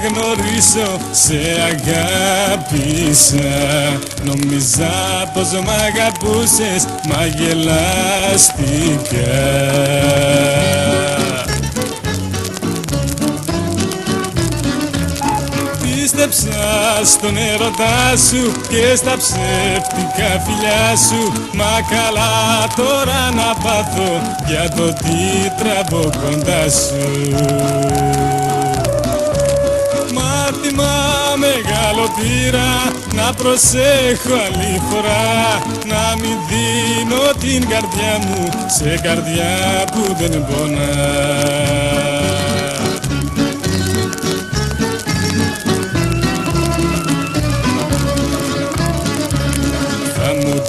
γνωρίσω σε αγάπησα. Νόμιζα πως μ' αγαπούσες, μα γελάστηκα. Πίστεψα στον έρωτά σου και στα ψεύτικα φιλιά σου. Μα καλά τώρα να πάθω για το τι τραβώ κοντά σου. Μάθημα μεγάλο πήρα, να προσέχω άλλη φορά, να μην δίνω την καρδιά μου σε καρδιά που δεν πονά.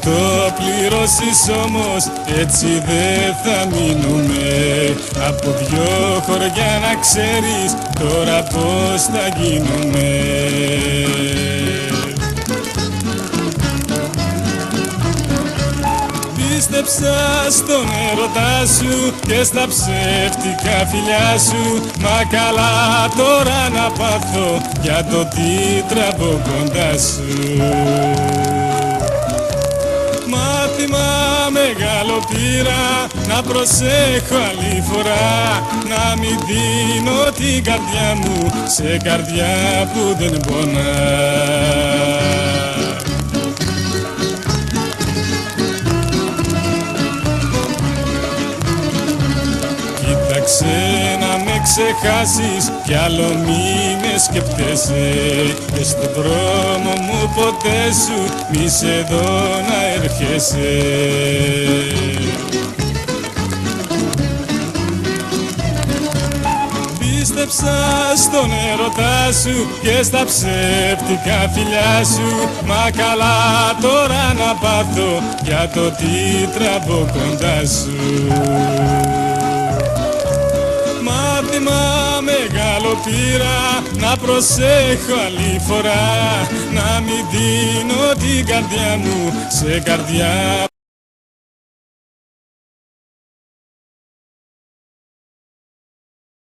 Το πληρώσεις όμως, έτσι δεν θα μείνουμε. Από δυο χωριά να ξέρεις τώρα πως θα γίνουμε. Πίστεψα στον έρωτά σου και στα ψεύτικα φιλιά σου. Μα καλά τώρα να πάθω για το τι τραβώ κοντά σου. Μάθημα μεγάλο πήρα, να προσέχω άλλη φορά, να μην δίνω την καρδιά μου σε καρδιά που δεν πονά. Κοίταξε να με ξεχάσεις κι άλλο μη με σκεφτέσαι. Και στον δρόμο μου ποτέ σου μη σε δω να έρχεσαι. Πίστεψα στον έρωτά σου και στα ψεύτικα φιλιά σου. Μα καλά τώρα να πάθω για το τι τραβώ κοντά σου. Μάθημα μεγάλο πήρα, να προσέχω άλλη φορά, να μην δίνω την καρδιά μου σε καρδιά